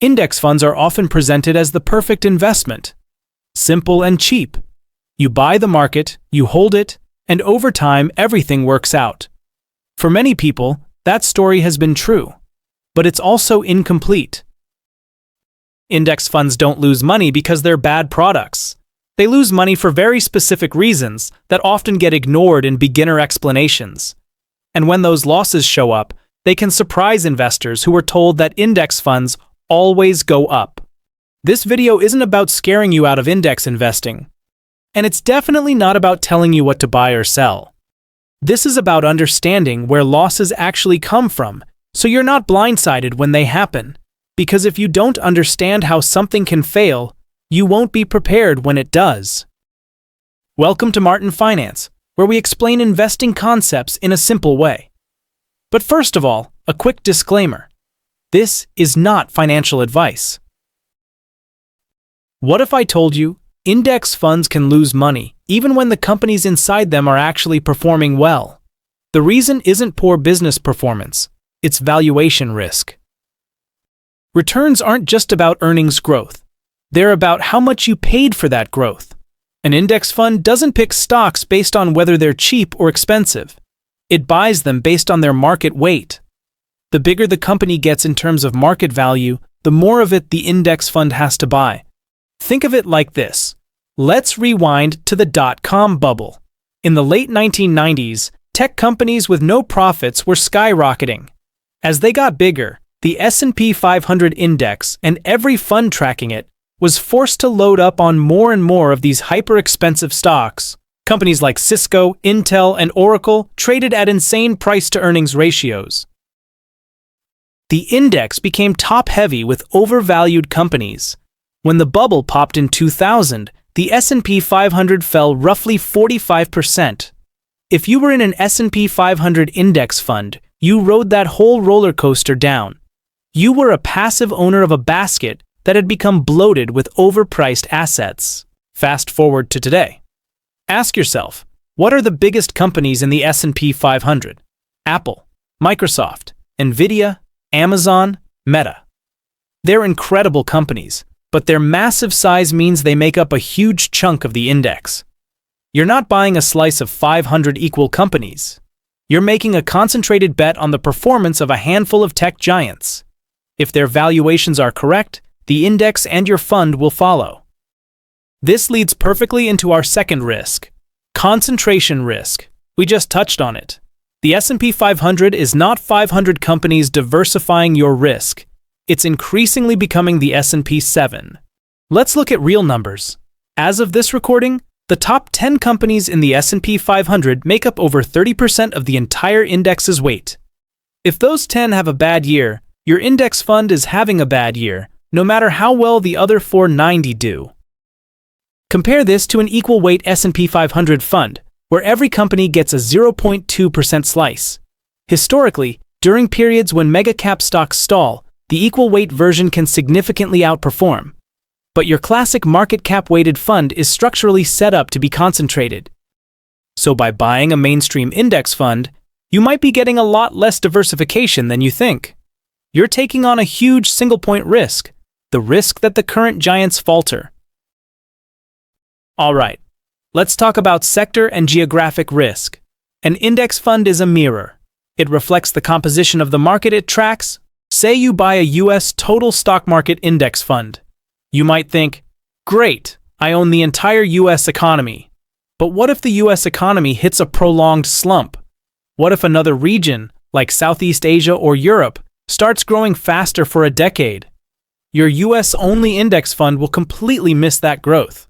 Index funds are often presented as the perfect investment. Simple and cheap. You buy the market, you hold it, and over time everything works out. For many people, that story has been true. But it's also incomplete. Index funds don't lose money because they're bad products. They lose money for very specific reasons that often get ignored in beginner explanations. And when those losses show up, they can surprise investors who were told that index funds always go up. This video isn't about scaring you out of index investing. And it's definitely not about telling you what to buy or sell. This is about understanding where losses actually come from, so you're not blindsided when they happen. Because if you don't understand how something can fail, you won't be prepared when it does. Welcome to Martin Finance, where we explain investing concepts in a simple way. But first of all, a quick disclaimer. This is not financial advice. What if I told you index funds can lose money even when the companies inside them are actually performing well? The reason isn't poor business performance, it's valuation risk. Returns aren't just about earnings growth. They're about how much you paid for that growth. An index fund doesn't pick stocks based on whether they're cheap or expensive. It buys them based on their market weight. The bigger the company gets in terms of market value, the more of it the index fund has to buy. Think of it like this. Let's rewind to the dot-com bubble. In the late 1990s, tech companies with no profits were skyrocketing. As they got bigger, the S&P 500 index and every fund tracking it was forced to load up on more and more of these hyper-expensive stocks. Companies like Cisco, Intel, and Oracle traded at insane price-to-earnings ratios. The index became top-heavy with overvalued companies. When the bubble popped in 2000, the S&P 500 fell roughly 45%. If you were in an S&P 500 index fund, you rode that whole roller coaster down. You were a passive owner of a basket that had become bloated with overpriced assets. Fast forward to today. Ask yourself, what are the biggest companies in the S&P 500? Apple, Microsoft, Nvidia, Amazon, Meta. They're incredible companies, but their massive size means they make up a huge chunk of the index. You're not buying a slice of 500 equal companies. You're making a concentrated bet on the performance of a handful of tech giants. If their valuations are correct, the index and your fund will follow. This leads perfectly into our second risk, concentration risk. We just touched on it. The S&P 500 is not 500 companies diversifying your risk. It's increasingly becoming the S&P 7. Let's look at real numbers. As of this recording, the top 10 companies in the S&P 500 make up over 30% of the entire index's weight. If those 10 have a bad year, your index fund is having a bad year, no matter how well the other 490 do. Compare this to an equal weight S&P 500 fund, where every company gets a 0.2% slice. Historically, during periods when mega-cap stocks stall, the equal weight version can significantly outperform. But your classic market cap-weighted fund is structurally set up to be concentrated. So by buying a mainstream index fund, you might be getting a lot less diversification than you think. You're taking on a huge single-point risk, the risk that the current giants falter. All right, let's talk about sector and geographic risk. An index fund is a mirror. It reflects the composition of the market it tracks. Say you buy a US total stock market index fund. You might think, great, I own the entire US economy. But what if the US economy hits a prolonged slump? What if another region, like Southeast Asia or Europe, starts growing faster for a decade? Your US-only index fund will completely miss that growth.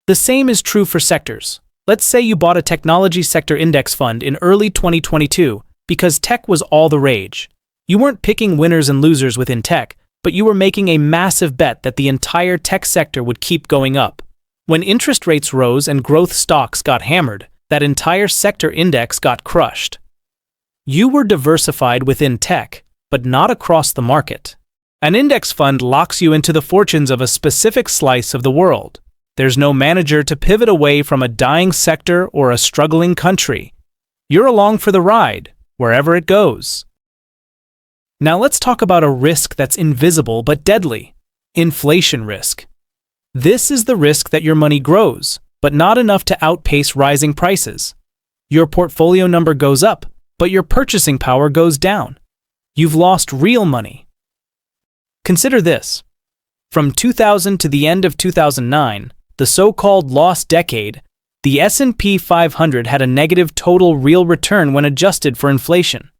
The same is true for sectors. Let's say you bought a technology sector index fund in early 2022 because tech was all the rage. You weren't picking winners and losers within tech, but you were making a massive bet that the entire tech sector would keep going up. When interest rates rose and growth stocks got hammered, that entire sector index got crushed. You were diversified within tech, but not across the market. An index fund locks you into the fortunes of a specific slice of the world. There's no manager to pivot away from a dying sector or a struggling country. You're along for the ride, wherever it goes. Now let's talk about a risk that's invisible but deadly: inflation risk. This is the risk that your money grows, but not enough to outpace rising prices. Your portfolio number goes up, but your purchasing power goes down. You've lost real money. Consider this. From 2000 to the end of 2009, the so-called lost decade, the S&P 500 had a negative total real return when adjusted for inflation.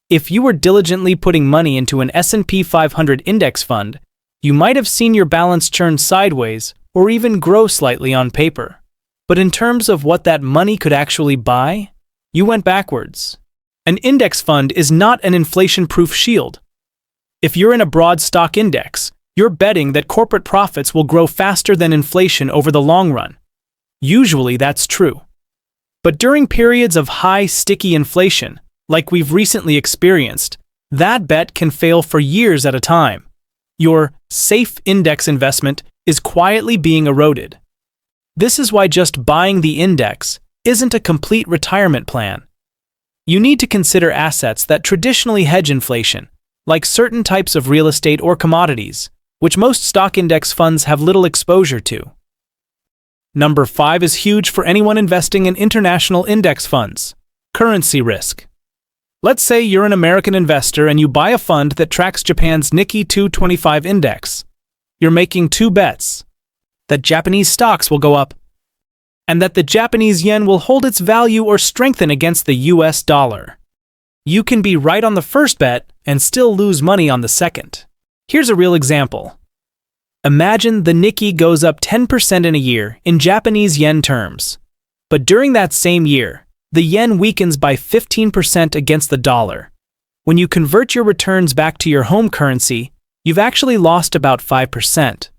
If you were diligently putting money into an S&P 500 index fund, you might have seen your balance churn sideways or even grow slightly on paper. But in terms of what that money could actually buy, you went backwards. An index fund is not an inflation-proof shield. If you're in a broad stock index, you're betting that corporate profits will grow faster than inflation over the long run. Usually that's true. But during periods of high, sticky inflation, like we've recently experienced, that bet can fail for years at a time. Your safe index investment is quietly being eroded. This is why just buying the index isn't a complete retirement plan. You need to consider assets that traditionally hedge inflation, like certain types of real estate or commodities, which most stock index funds have little exposure to. Number 5 is huge for anyone investing in international index funds: currency risk. Let's say you're an American investor and you buy a fund that tracks Japan's Nikkei 225 index. You're making two bets: that Japanese stocks will go up, and that the Japanese yen will hold its value or strengthen against the US dollar. You can be right on the first bet and still lose money on the second. Here's a real example. Imagine the Nikkei goes up 10% in a year in Japanese yen terms. But during that same year, the yen weakens by 15% against the dollar. When you convert your returns back to your home currency, you've actually lost about 5%.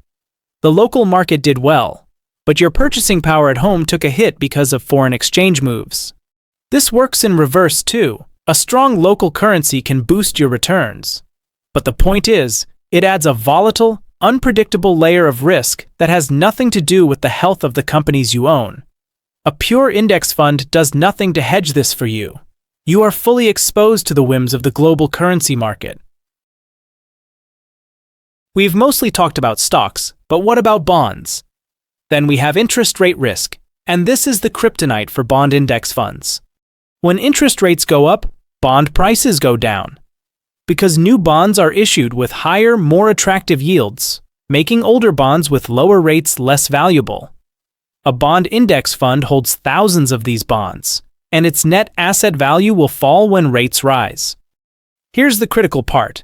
The local market did well, but your purchasing power at home took a hit because of foreign exchange moves. This works in reverse too. A strong local currency can boost your returns. But the point is, it adds a volatile, unpredictable layer of risk that has nothing to do with the health of the companies you own. A pure index fund does nothing to hedge this for you. You are fully exposed to the whims of the global currency market. We've mostly talked about stocks, but what about bonds? Then we have interest rate risk, and this is the kryptonite for bond index funds. When interest rates go up, bond prices go down. Because new bonds are issued with higher, more attractive yields, making older bonds with lower rates less valuable. A bond index fund holds thousands of these bonds, and its net asset value will fall when rates rise. Here's the critical part.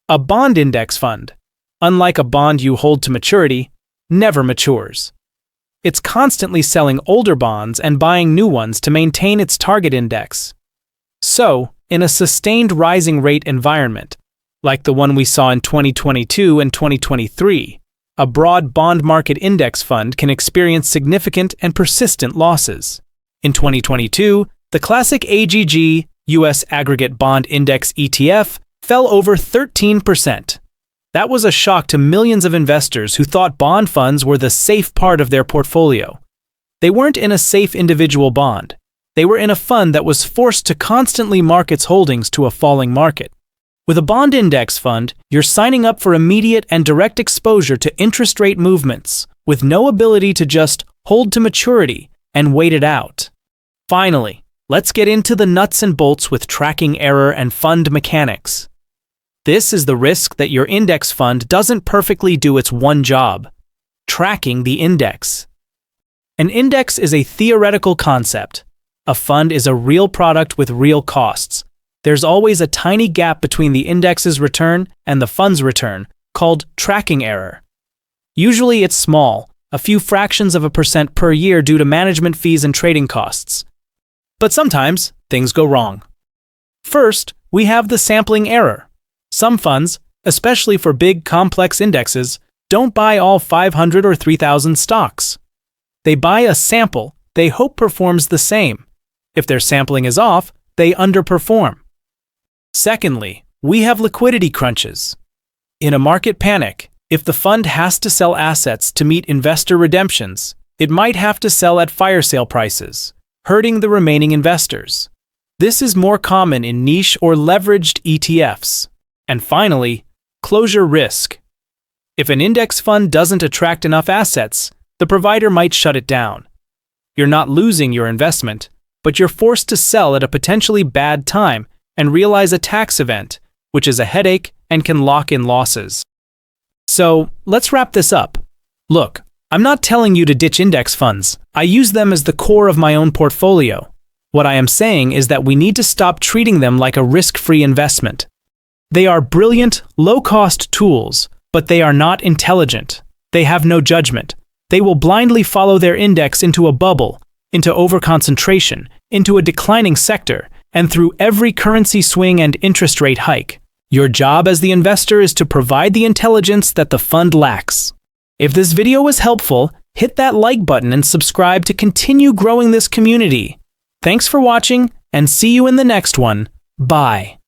A bond index fund, unlike a bond you hold to maturity, never matures. It's constantly selling older bonds and buying new ones to maintain its target index. So, in a sustained rising rate environment, like the one we saw in 2022 and 2023, a broad bond market index fund can experience significant and persistent losses. In 2022, the classic AGG U.S. Aggregate Bond Index ETF fell over 13%. That was a shock to millions of investors who thought bond funds were the safe part of their portfolio. They weren't in a safe individual bond. They were in a fund that was forced to constantly mark its holdings to a falling market. With a bond index fund, you're signing up for immediate and direct exposure to interest rate movements, with no ability to just hold to maturity and wait it out. Finally, let's get into the nuts and bolts with tracking error and fund mechanics. This is the risk that your index fund doesn't perfectly do its one job: tracking the index. An index is a theoretical concept. A fund is a real product with real costs. There's always a tiny gap between the index's return and the fund's return, called tracking error. Usually it's small, a few fractions of a percent per year due to management fees and trading costs. But sometimes things go wrong. First, we have the sampling error. Some funds, especially for big complex indexes, don't buy all 500 or 3,000 stocks. They buy a sample they hope performs the same. If their sampling is off, they underperform. Secondly, we have liquidity crunches. In a market panic, if the fund has to sell assets to meet investor redemptions, it might have to sell at fire sale prices, hurting the remaining investors. This is more common in niche or leveraged ETFs. And finally, closure risk. If an index fund doesn't attract enough assets, the provider might shut it down. You're not losing your investment, but you're forced to sell at a potentially bad time and realize a tax event, which is a headache and can lock in losses. So, let's wrap this up. Look, I'm not telling you to ditch index funds. I use them as the core of my own portfolio. What I am saying is that we need to stop treating them like a risk-free investment. They are brilliant, low-cost tools, but they are not intelligent. They have no judgment. They will blindly follow their index into a bubble, into overconcentration, into a declining sector, and through every currency swing and interest rate hike. Your job as the investor is to provide the intelligence that the fund lacks. If this video was helpful, hit that like button and subscribe to continue growing this community. Thanks for watching, and see you in the next one. Bye.